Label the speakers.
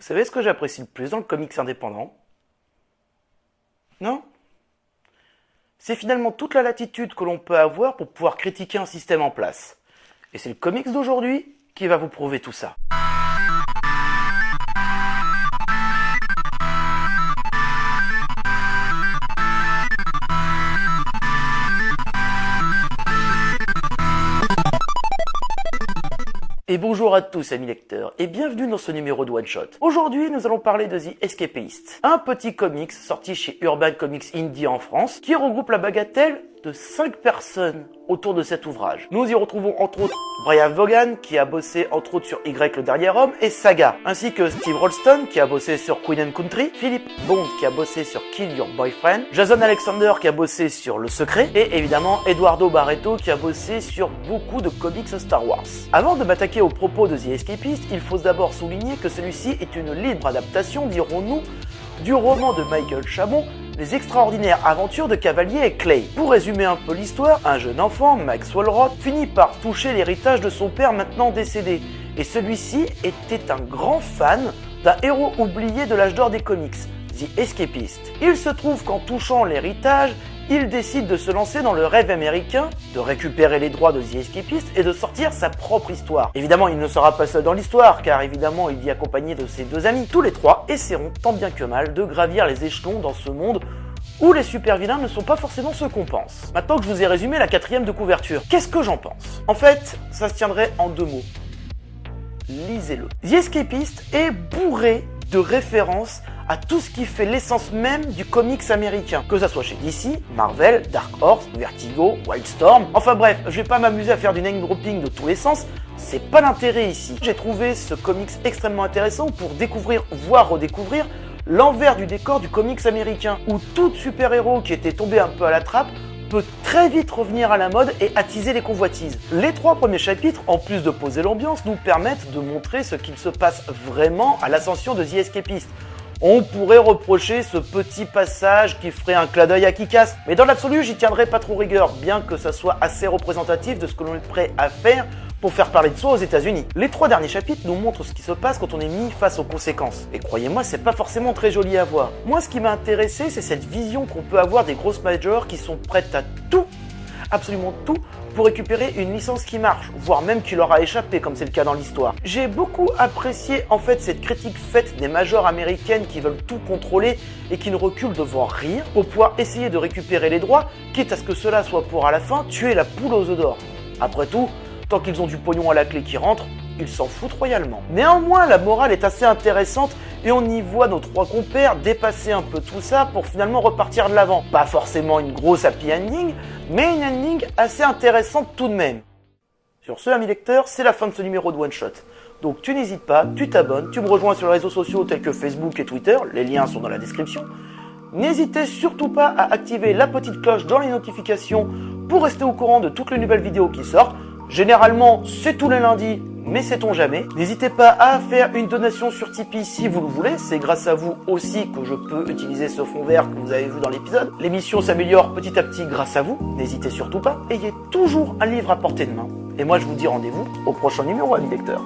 Speaker 1: savez ce que j'apprécie le plus dans le comics indépendant? Non? C'est finalement toute la latitude que l'on peut avoir pour pouvoir critiquer un système en place. Et c'est le comics d'aujourd'hui qui va vous prouver tout ça. Et bonjour à tous amis lecteurs, et bienvenue dans ce numéro de One Shot. Aujourd'hui, nous allons parler de The Escapist, un petit comics sorti chez Urban Comics Indie en France, qui regroupe la bagatelle de 5 personnes autour de cet ouvrage. Nous y retrouvons entre autres Brian Vaughan, qui a bossé entre autres sur Y le dernier homme, et Saga, ainsi que Steve Rolston, qui a bossé sur Queen and Country, Philip Bond, qui a bossé sur Kill Your Boyfriend, Jason Alexander, qui a bossé sur Le Secret, et évidemment Eduardo Barreto, qui a bossé sur beaucoup de comics Star Wars. Avant de m'attaquer aux propos de The Escapist, il faut d'abord souligner que celui-ci est une libre adaptation, dirons-nous, du roman de Michael Chabon, Les extraordinaires aventures de Cavalier et Clay. Pour résumer un peu l'histoire, un jeune enfant, Maxwell Roth, finit par toucher l'héritage de son père maintenant décédé. Et celui-ci était un grand fan d'un héros oublié de l'âge d'or des comics, The Escapist. Il se trouve qu'en touchant l'héritage, il décide de se lancer dans le rêve américain, de récupérer les droits de The Escapist et de sortir sa propre histoire. Évidemment, il ne sera pas seul dans l'histoire, car évidemment, il y est accompagné de ses deux amis. Tous les trois essaieront tant bien que mal de gravir les échelons dans ce monde où les super vilains ne sont pas forcément ceux qu'on pense. Maintenant que je vous ai résumé la 4e de couverture, qu'est-ce que j'en pense? En fait, ça se tiendrait en 2 mots. Lisez-le. The Escapist est bourré de références à tout ce qui fait l'essence même du comics américain, que ça soit chez DC, Marvel, Dark Horse, Vertigo, Wildstorm. Enfin bref, je vais pas m'amuser à faire du name dropping de tous les sens, c'est pas l'intérêt ici. J'ai trouvé ce comics extrêmement intéressant pour découvrir, voire redécouvrir, l'envers du décor du comics américain, où tout super-héros qui était tombé un peu à la trappe peut très vite revenir à la mode et attiser les convoitises. Les 3 premiers chapitres, en plus de poser l'ambiance, nous permettent de montrer ce qu'il se passe vraiment à l'ascension de The Escapist. On pourrait reprocher ce petit passage qui ferait un clin d'œil à Kick-Ass, mais dans l'absolu, j'y tiendrai pas trop rigueur, bien que ça soit assez représentatif de ce que l'on est prêt à faire pour faire parler de soi aux États-Unis. Les 3 derniers chapitres nous montrent ce qui se passe quand on est mis face aux conséquences. Et croyez-moi, c'est pas forcément très joli à voir. Moi, ce qui m'a intéressé, c'est cette vision qu'on peut avoir des grosses majors qui sont prêtes à tout, absolument tout, pour récupérer une licence qui marche, voire même qui leur a échappé, comme c'est le cas dans l'histoire. J'ai beaucoup apprécié en fait cette critique faite des majors américaines qui veulent tout contrôler et qui ne reculent devant rien pour pouvoir essayer de récupérer les droits, quitte à ce que cela soit pour à la fin tuer la poule aux œufs d'or. Après tout, tant qu'ils ont du pognon à la clé qui rentre, ils s'en foutent royalement. Néanmoins, la morale est assez intéressante et on y voit nos 3 compères dépasser un peu tout ça pour finalement repartir de l'avant. Pas forcément une grosse happy ending, mais une ending assez intéressante tout de même. Sur ce, amis lecteurs, c'est la fin de ce numéro de One Shot. Donc tu n'hésites pas, tu t'abonnes, tu me rejoins sur les réseaux sociaux tels que Facebook et Twitter, les liens sont dans la description. N'hésitez surtout pas à activer la petite cloche dans les notifications pour rester au courant de toutes les nouvelles vidéos qui sortent. Généralement, c'est tous les lundis, mais sait-on jamais. N'hésitez pas à faire une donation sur Tipeee si vous le voulez. C'est grâce à vous aussi que je peux utiliser ce fond vert que vous avez vu dans l'épisode. L'émission s'améliore petit à petit grâce à vous. N'hésitez surtout pas. Ayez toujours un livre à portée de main. Et moi, je vous dis rendez-vous au prochain numéro, amis lecteurs.